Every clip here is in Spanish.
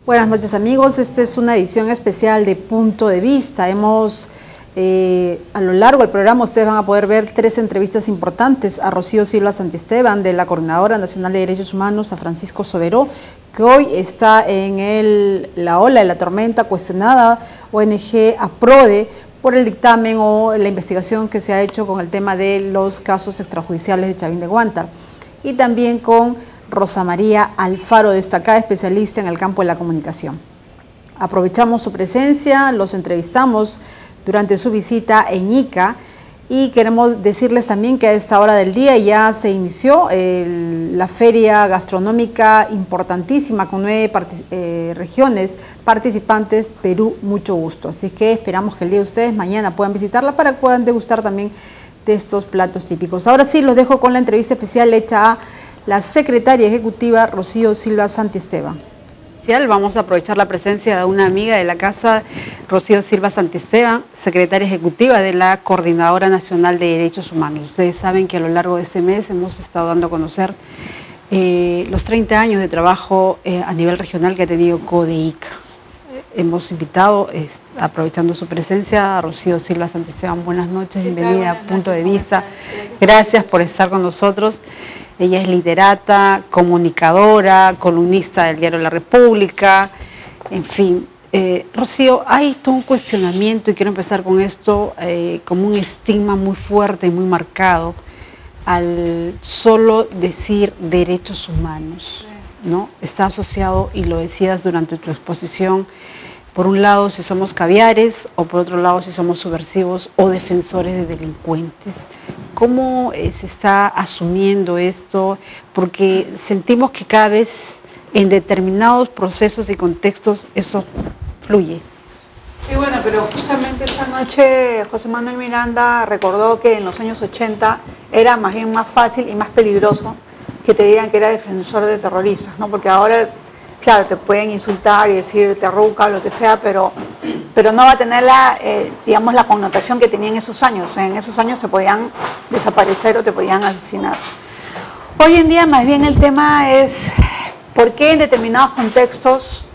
Buenas noches amigos, esta es una edición especial de Punto de Vista. A lo largo del programa ustedes van a poder ver 3 entrevistas importantes a Rocío Silva Santisteban, de la Coordinadora Nacional de Derechos Humanos, a Francisco Soberó, que hoy está en la ola de la tormenta cuestionada ONG APRODE por el dictamen o la investigación que se ha hecho con el tema de los casos extrajudiciales de Chavín de Guántar, y también con Rosa María Alfaro, destacada especialista en el campo de la comunicación. Aprovechamos su presencia, los entrevistamos durante su visita en Ica y queremos decirles también que a esta hora del día ya se inició la feria gastronómica importantísima con 9 regiones participantes. Perú, mucho gusto. Así que esperamos que el día de ustedes mañana puedan visitarla para que puedan degustar también de estos platos típicos. Ahora sí, los dejo con la entrevista especial hecha a la secretaria ejecutiva Rocío Silva Santisteban. Vamos a aprovechar la presencia de una amiga de la casa, Rocío Silva Santisteban, secretaria ejecutiva de la Coordinadora Nacional de Derechos Humanos. Ustedes saben que a lo largo de este mes hemos estado dando a conocer los 30 años de trabajo a nivel regional que ha tenido CODEICA. Hemos invitado, aprovechando su presencia, a Rocío Silva Santisteban. Buenas noches, bienvenida a Punto de Vista. Gracias por estar con nosotros. Ella es literata, comunicadora, columnista del diario La República, en fin. Rocío, hay todo un cuestionamiento, y quiero empezar con esto, como un estigma muy fuerte y muy marcado al solo decir derechos humanos, ¿no? Está asociado, y lo decías durante tu exposición, por un lado si somos caviares, o por otro lado si somos subversivos o defensores de delincuentes. ¿Cómo se está asumiendo esto? Porque sentimos que cada vez en determinados procesos y contextos eso fluye. Sí, bueno, pero justamente esta noche José Manuel Miranda recordó que en los años 80 era más bien más fácil y más peligroso que te digan que era defensor de terroristas, ¿no? Porque ahora, claro, te pueden insultar y decir terruca o lo que sea, pero no va a tener digamos, la connotación que tenía en esos años. En esos años te podían desaparecer o te podían asesinar. Hoy en día más bien el tema es por qué en determinados contextos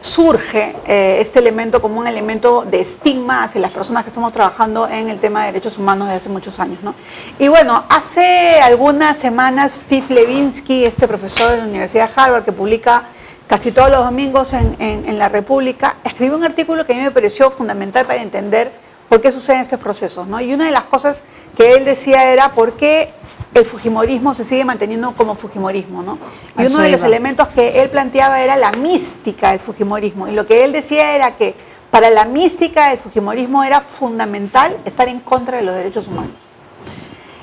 surge este elemento como un elemento de estigma hacia las personas que estamos trabajando en el tema de derechos humanos desde hace muchos años, ¿no? Y bueno, hace algunas semanas Steve Levinsky, este profesor de la Universidad de Harvard que publica casi todos los domingos en La República, escribió un artículo que a mí me pareció fundamental para entender por qué suceden estos procesos, ¿no? Y una de las cosas que él decía era por qué el fujimorismo se sigue manteniendo como fujimorismo, ¿no? Y uno de los elementos que él planteaba era la mística del fujimorismo. Y lo que él decía era que para la mística del fujimorismo era fundamental estar en contra de los derechos humanos.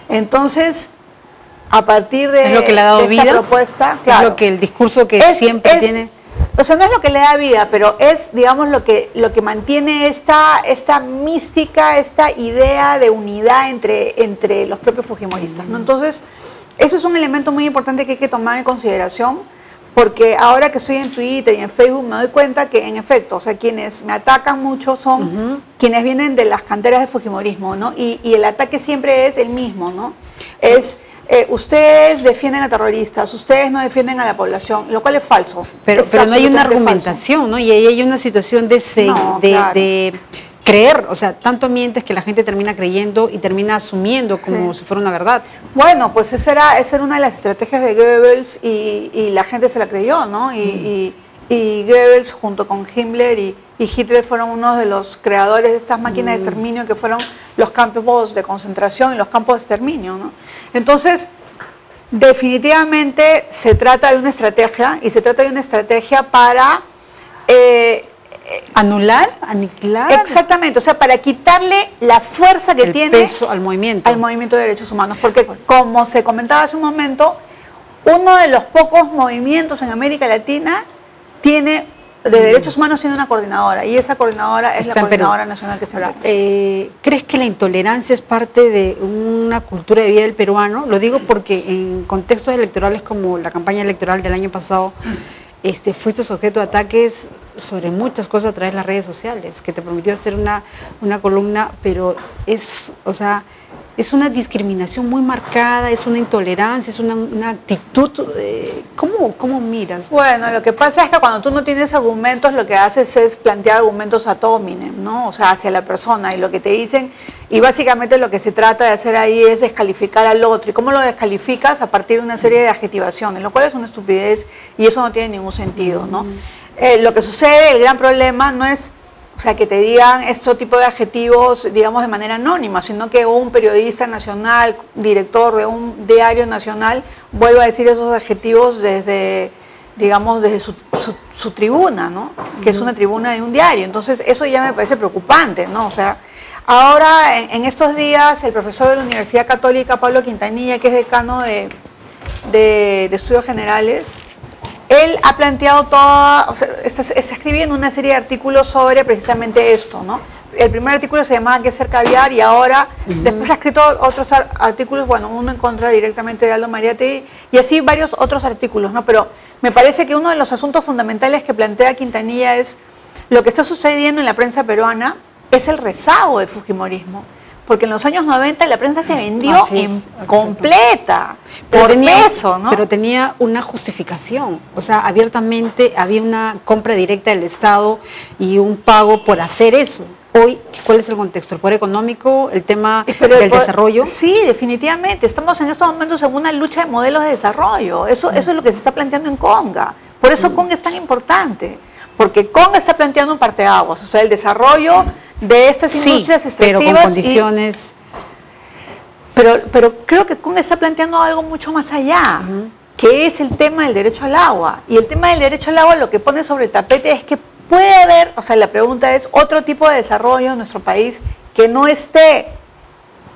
Entonces, a partir de, ¿es lo que le ha dado vida? Esta propuesta, claro, es lo que el discurso que siempre tiene. O sea, no es lo que le da vida, pero es, digamos, lo que mantiene esta mística, esta idea de unidad entre los propios fujimoristas, ¿no? Entonces, eso es un elemento muy importante que hay que tomar en consideración, porque ahora que estoy en Twitter y en Facebook me doy cuenta que, en efecto, o sea, quienes me atacan mucho son quienes vienen de las canteras de fujimorismo, ¿no? Y el ataque siempre es el mismo, ¿no? Es ustedes defienden a terroristas, ustedes no defienden a la población, lo cual es falso. Pero no hay una argumentación, ¿no? Y ahí hay una situación de creer, o sea, tanto mientes que la gente termina creyendo y termina asumiendo como si fuera una verdad. Bueno, pues esa era una de las estrategias de Goebbels y la gente se la creyó, ¿no? Y Goebbels junto con Himmler y Hitler fueron uno de los creadores de estas máquinas de exterminio que fueron los campos de concentración y los campos de exterminio, ¿no? Entonces, definitivamente se trata de una estrategia, y se trata de una estrategia para anular, aniquilar. Exactamente, o sea, para quitarle la fuerza que tiene peso al movimiento de derechos humanos, porque como se comentaba hace un momento, uno de los pocos movimientos en América Latina de derechos humanos tiene una coordinadora, y esa coordinadora es la Coordinadora Nacional que está en Perú. ¿Crees que la intolerancia es parte de una cultura de vida del peruano? Lo digo porque en contextos electorales como la campaña electoral del año pasado, fuiste sujeto a ataques sobre muchas cosas a través de las redes sociales, que te permitió hacer una columna, pero es una discriminación muy marcada, es una intolerancia, es una actitud. ¿Cómo miras? Bueno, lo que pasa es que cuando tú no tienes argumentos, lo que haces es plantear argumentos ad hominem, ¿no? O sea, hacia la persona, y lo que te dicen, y básicamente lo que se trata de hacer ahí es descalificar al otro. ¿Y cómo lo descalificas? A partir de una serie de adjetivaciones, lo cual es una estupidez y eso no tiene ningún sentido, ¿no? Lo que sucede, el gran problema no es, o sea, que te digan este tipo de adjetivos, digamos, de manera anónima, sino que un periodista nacional, director de un diario nacional, vuelva a decir esos adjetivos desde, digamos, desde su tribuna, ¿no? Que es una tribuna de un diario. Entonces, eso ya me parece preocupante, ¿no? O sea, ahora, en estos días, el profesor de la Universidad Católica, Pablo Quintanilla, que es decano de Estudios Generales, él ha planteado o sea, está escribiendo una serie de artículos sobre precisamente esto, ¿no? El primer artículo se llamaba ¿Qué ser caviar? Y ahora, después ha escrito otros artículos, bueno, uno en contra directamente de Aldo Mariátegui, y así varios otros artículos, ¿no? Pero me parece que uno de los asuntos fundamentales que plantea Quintanilla es lo que está sucediendo en la prensa peruana, es el rezago del fujimorismo. Porque en los años 90 la prensa se vendió completa, por peso, ¿no? Pero tenía una justificación, o sea, abiertamente había una compra directa del Estado y un pago por hacer eso. Hoy, ¿cuál es el contexto? ¿El poder económico? ¿El tema del desarrollo? Sí, definitivamente. Estamos en estos momentos en una lucha de modelos de desarrollo. Eso es lo que se está planteando en Conga. Por eso Conga es tan importante. Porque Conga está planteando un parteaguas, o sea, el desarrollo de estas industrias extractivas. Pero con condiciones. Pero creo que Conga está planteando algo mucho más allá, que es el tema del derecho al agua. Y el tema del derecho al agua lo que pone sobre el tapete es que puede haber, o sea, la pregunta es, otro tipo de desarrollo en nuestro país que no esté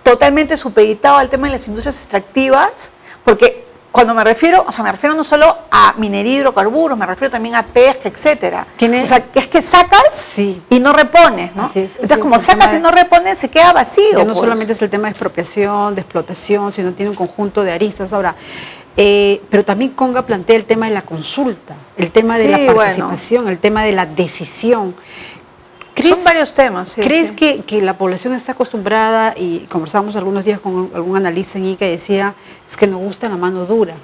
totalmente supeditado al tema de las industrias extractivas, porque cuando me refiero, o sea, me refiero no solo a minería, hidrocarburos, me refiero también a pesca, etcétera. O sea, que es que sacas y no repones, ¿no? Entonces, como sacas y no repones, se queda vacío. Que no solamente es el tema de expropiación, de explotación, sino tiene un conjunto de aristas. Ahora, pero también Conga plantea el tema de la consulta, el tema de la participación, el tema de la decisión. Son varios temas. ¿Crees que la población está acostumbrada, y conversamos algunos días con algún analista en ICA, decía, es que nos gusta la mano dura?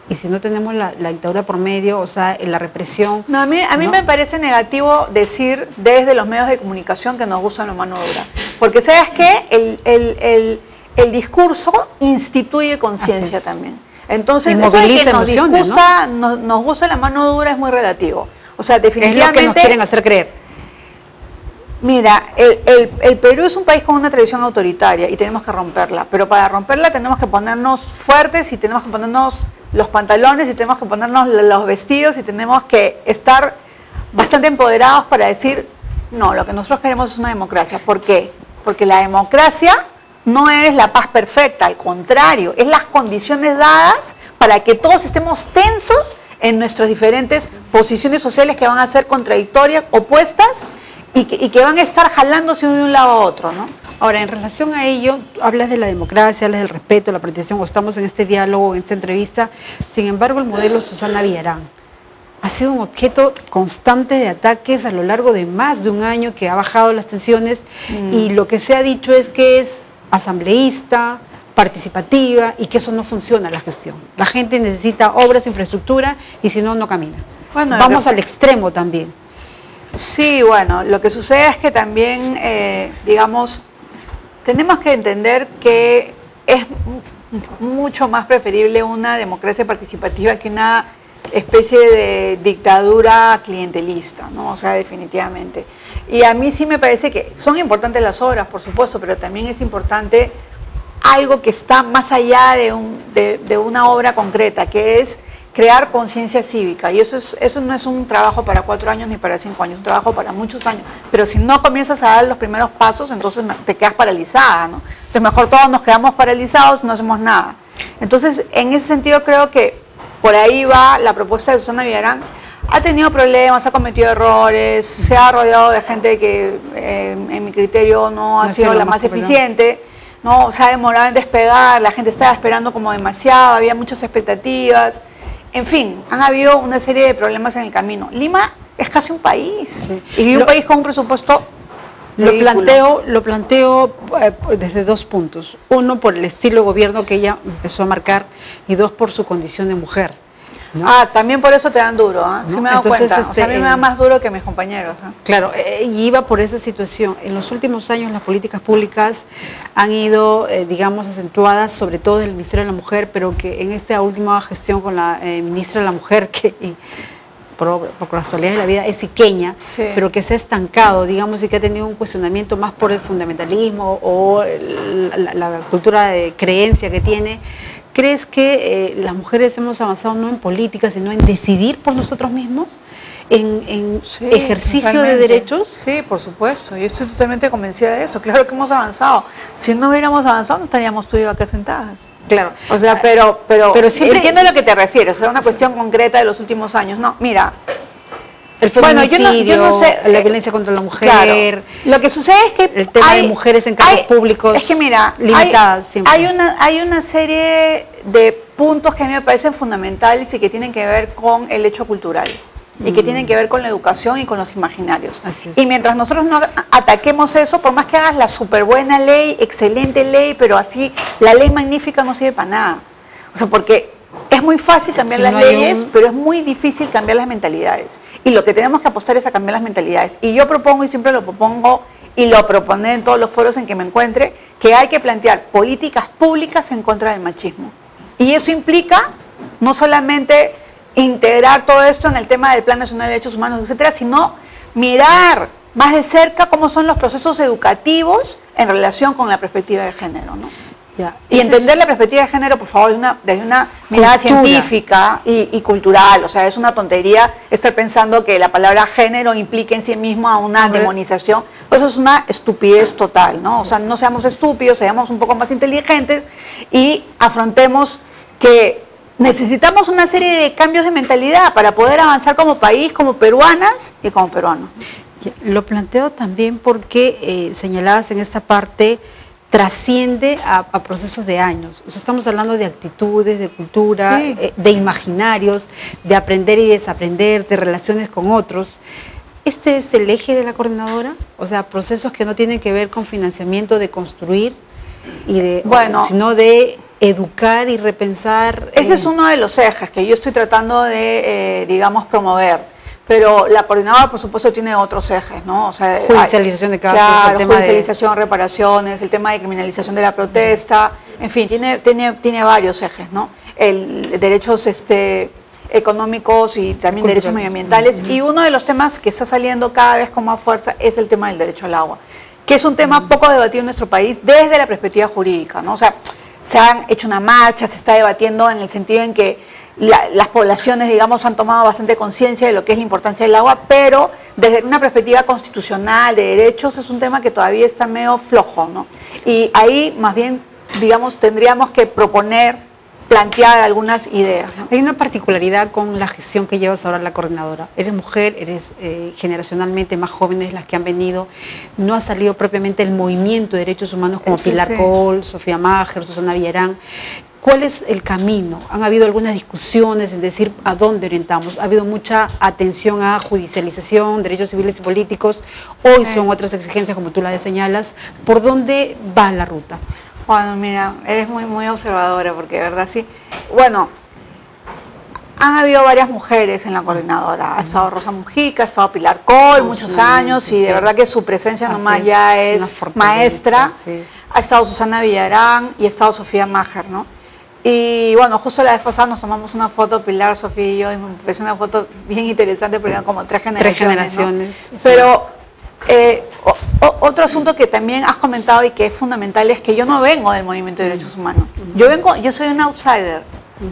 Y si no tenemos la dictadura por medio, o sea, la represión... No, a mí me parece negativo decir desde los medios de comunicación que nos gusta la mano dura. Porque, ¿sabes qué? El discurso instituye conciencia también. Entonces, eso de que nos gusta la mano dura es muy relativo. O sea, definitivamente... Es lo que nos quieren hacer creer. Mira, el Perú es un país con una tradición autoritaria y tenemos que romperla, pero para romperla tenemos que ponernos fuertes y tenemos que ponernos los pantalones y tenemos que ponernos los vestidos y tenemos que estar bastante empoderados para decir, no, lo que nosotros queremos es una democracia. ¿Por qué? Porque la democracia no es la paz perfecta, al contrario, es las condiciones dadas para que todos estemos tensos en nuestras diferentes posiciones sociales que van a ser contradictorias, opuestas, y que van a estar jalándose de un lado a otro, ¿no? Ahora, en relación a ello, hablas de la democracia, hablas del respeto, la participación, o estamos en este diálogo, en esta entrevista. Sin embargo, el modelo Susana Villarán ha sido un objeto constante de ataques a lo largo de más de un año, que ha bajado las tensiones, y lo que se ha dicho es que es asambleísta, participativa, y que eso no funciona la gestión. La gente necesita obras, infraestructura, y si no, no camina. Bueno, vamos al extremo también. Sí, bueno, lo que sucede es que también, digamos, tenemos que entender que es mucho más preferible una democracia participativa que una especie de dictadura clientelista, ¿no? O sea, definitivamente. Y a mí sí me parece que son importantes las obras, por supuesto, pero también es importante algo que está más allá de una obra concreta, que es crear conciencia cívica. Y eso no es un trabajo para 4 años ni para 5 años, es un trabajo para muchos años. Pero si no comienzas a dar los primeros pasos, entonces te quedas paralizada, ¿no? Entonces mejor todos nos quedamos paralizados, no hacemos nada. Entonces, en ese sentido creo que por ahí va la propuesta de Susana Villarán. Ha tenido problemas, ha cometido errores, se ha rodeado de gente que en mi criterio no ha sido la más eficiente, ¿no? Se ha demorado en despegar, la gente estaba esperando como demasiado, había muchas expectativas. En fin, han habido una serie de problemas en el camino. Lima es casi un país, y un país con un presupuesto Lo planteo desde dos puntos. Uno, por el estilo de gobierno que ella empezó a marcar, y dos, por su condición de mujer, ¿no? También por eso te dan duro, ¿no? Sí me he dado cuenta. O sea, a mí me da más duro que mis compañeros, ¿no? Claro, y iba por esa situación. En los últimos años las políticas públicas han ido, digamos, acentuadas, sobre todo en el Ministerio de la Mujer, pero que en esta última gestión con la ministra de la Mujer, que por casualidad de la vida es iqueña, sí, pero que se ha estancado, digamos, y que ha tenido un cuestionamiento más por el fundamentalismo o la cultura de creencia que tiene. ¿Crees que las mujeres hemos avanzado no en política, sino en decidir por nosotros mismos, en sí, ejercicio totalmente de derechos? Sí, por supuesto, yo estoy totalmente convencida de eso. Claro que hemos avanzado. Si no hubiéramos avanzado, no estaríamos tú y yo acá sentadas. Claro. O sea, pero siempre entiendo a lo que te refieres, o sea, una cuestión concreta de los últimos años. No, mira, el feminicidio, yo no sé, la violencia contra la mujer. Claro, lo que sucede es que el tema de mujeres en cargos públicos, es que mira, limitadas siempre. Hay una serie de puntos que a mí me parecen fundamentales y que tienen que ver con el hecho cultural. Y que tienen que ver con la educación y con los imaginarios. Y mientras nosotros no ataquemos eso, por más que hagas la súper buena ley, excelente ley, pero así la ley magnífica no sirve para nada. O sea, porque es muy fácil cambiar las leyes, pero es muy difícil cambiar las mentalidades. Y lo que tenemos que apostar es a cambiar las mentalidades. Y yo propongo, y siempre lo propongo, y lo propondré en todos los foros en que me encuentre, que hay que plantear políticas públicas en contra del machismo. Y eso implica no solamente integrar todo esto en el tema del Plan Nacional de Derechos Humanos, etcétera, sino mirar más de cerca cómo son los procesos educativos en relación con la perspectiva de género, ¿no? Ya. Y entender la perspectiva de género, por favor, desde una mirada científica y cultural. O sea, es una tontería estar pensando que la palabra género implica en sí mismo a una demonización. Eso es una estupidez total, ¿no? O sea, no seamos estúpidos, seamos un poco más inteligentes y afrontemos que necesitamos una serie de cambios de mentalidad para poder avanzar como país, como peruanas y como peruanos. Lo planteo también porque señalabas en esta parte, trasciende a procesos de años. O sea, estamos hablando de actitudes, de cultura, sí, de imaginarios, de aprender y desaprender, de relaciones con otros. ¿Este es el eje de la coordinadora? O sea, procesos que no tienen que ver con financiamiento de construir, sino de educar y repensar. Ese es uno de los ejes que yo estoy tratando de, digamos, promover. Pero la coordinadora, por supuesto, tiene otros ejes, ¿no? O sea, judicialización de casos, claro, el tema judicialización, reparaciones, el tema de criminalización de la protesta, en fin, tiene varios ejes, ¿no? Derechos económicos y también derechos medioambientales. Y uno de los temas que está saliendo cada vez con más fuerza es el tema del derecho al agua, que es un tema poco debatido en nuestro país desde la perspectiva jurídica, ¿no? O sea, se han hecho una marcha, se está debatiendo en el sentido en que las poblaciones, digamos, han tomado bastante conciencia de lo que es la importancia del agua, pero desde una perspectiva constitucional, de derechos, es un tema que todavía está medio flojo, ¿no? Y ahí, más bien, digamos, tendríamos que plantear algunas ideas, ¿no? Hay una particularidad con la gestión que llevas ahora la coordinadora. Eres mujer, eres generacionalmente más jóvenes las que han venido. No ha salido propiamente el movimiento de derechos humanos como Pilar Col, Sofía Maher, Susana Villarán. ¿Cuál es el camino? Han habido algunas discusiones en decir a dónde orientamos. Ha habido mucha atención a judicialización, derechos civiles y políticos. Hoy son otras exigencias, como tú las señalas. ¿Por dónde va la ruta? Bueno, mira, eres muy observadora, porque de verdad sí. Bueno, han habido varias mujeres en la coordinadora. Ha estado Rosa Mujica, ha estado Pilar Col, muchos años, y de verdad que su presencia nomás ya es maestra. Sí. Ha estado Susana Villarán y ha estado Sofía Maher, ¿no? Y bueno, justo la vez pasada nos tomamos una foto, Pilar, Sofía y yo, y me pareció una foto bien interesante porque eran como tres generaciones. ¿No? Pero otro asunto que también has comentado y que es fundamental es que yo no vengo del movimiento de derechos humanos. Yo soy un outsider.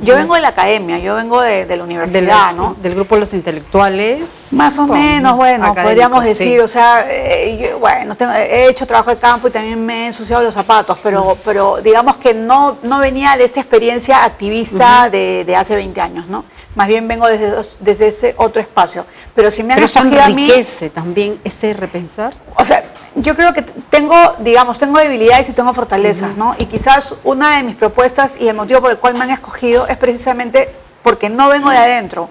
Yo vengo de la academia, yo vengo de la universidad, ¿no? Del grupo de los intelectuales. Más o menos, bueno, podríamos decir, o sea, he hecho trabajo de campo y también me he ensuciado los zapatos, pero digamos que no venía de esta experiencia activista de hace 20 años, ¿no? Más bien vengo desde ese otro espacio. Pero si me han escogido a mí... ¿Enriquece también ese repensar? O sea, yo creo que tengo debilidades y tengo fortalezas, ¿no? Y quizás una de mis propuestas y el motivo por el cual me han escogido es precisamente porque no vengo de adentro.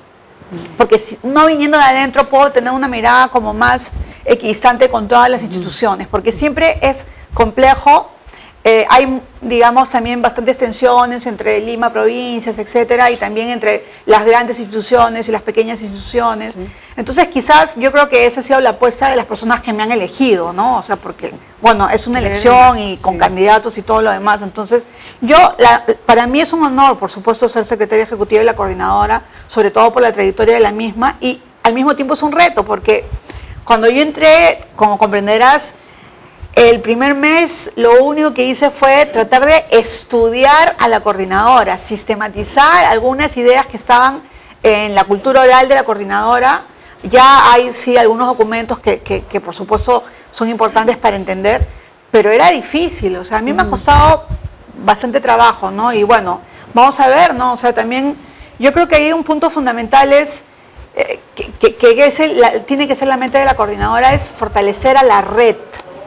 Porque no viniendo de adentro puedo tener una mirada como más equidistante con todas las instituciones, porque siempre es complejo. Hay, digamos, también bastantes tensiones entre Lima, provincias, etcétera, y también entre las grandes instituciones y las pequeñas instituciones. Sí. Entonces, quizás yo creo que esa ha sido la apuesta de las personas que me han elegido, ¿no? O sea, porque, bueno, es una elección y con candidatos y todo lo demás. Entonces, para mí es un honor, por supuesto, ser secretaria ejecutiva de la coordinadora, sobre todo por la trayectoria de la misma, y al mismo tiempo es un reto, porque cuando yo entré, como comprenderás, el primer mes lo único que hice fue tratar de estudiar a la coordinadora, sistematizar algunas ideas que estaban en la cultura oral de la coordinadora. Ya hay sí algunos documentos que por supuesto son importantes para entender, pero era difícil, o sea, a mí me ha costado bastante trabajo, ¿no? Y bueno, vamos a ver, ¿no? O sea, también yo creo que ahí un punto fundamental es tiene que ser la mente de la coordinadora, es fortalecer a la red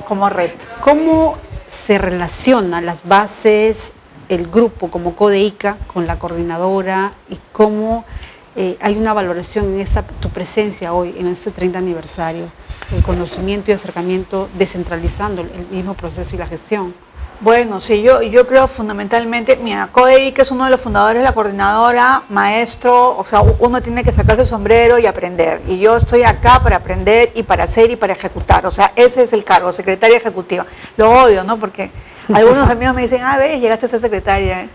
como red. ¿Cómo se relacionan las bases, el grupo como CODEICA con la coordinadora y cómo hay una valoración en tu presencia hoy en este 30 aniversario, el conocimiento y acercamiento descentralizando el mismo proceso y la gestión? Bueno, sí, yo creo fundamentalmente, mira, CODEICA es uno de los fundadores de la coordinadora, maestro, o sea, uno tiene que sacarse el sombrero y aprender, y yo estoy acá para aprender y para hacer y para ejecutar, o sea, ese es el cargo, secretaria ejecutiva. Lo odio, ¿no? Porque algunos amigos me dicen, ves, llegaste a ser secretaria,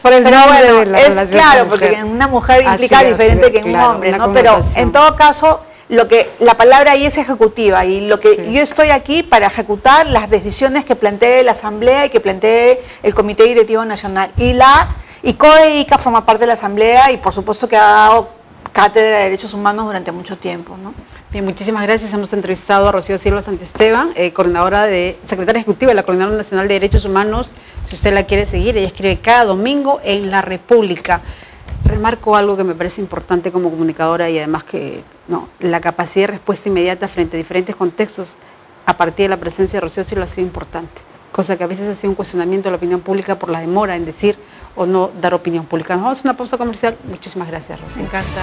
pero bueno, es claro, porque una mujer implica diferente que en un hombre, ¿no? Pero en todo caso, la palabra ahí es ejecutiva, y lo que yo estoy aquí para ejecutar las decisiones que plantee la Asamblea y que plantee el Comité Directivo Nacional. Y CODEICA forma parte de la Asamblea y por supuesto que ha dado cátedra de Derechos Humanos durante mucho tiempo, ¿no? Bien, muchísimas gracias. Hemos entrevistado a Rocío Silva Santisteban, secretaria ejecutiva de la Coordinadora Nacional de Derechos Humanos. Si usted la quiere seguir, ella escribe cada domingo en La República. Remarco algo que me parece importante como comunicadora y además la capacidad de respuesta inmediata frente a diferentes contextos a partir de la presencia de Rocío Silva ha sido importante, cosa que a veces ha sido un cuestionamiento de la opinión pública por la demora en decir o no dar opinión pública. Nos vamos a una pausa comercial. Muchísimas gracias, Rocío. Me encanta.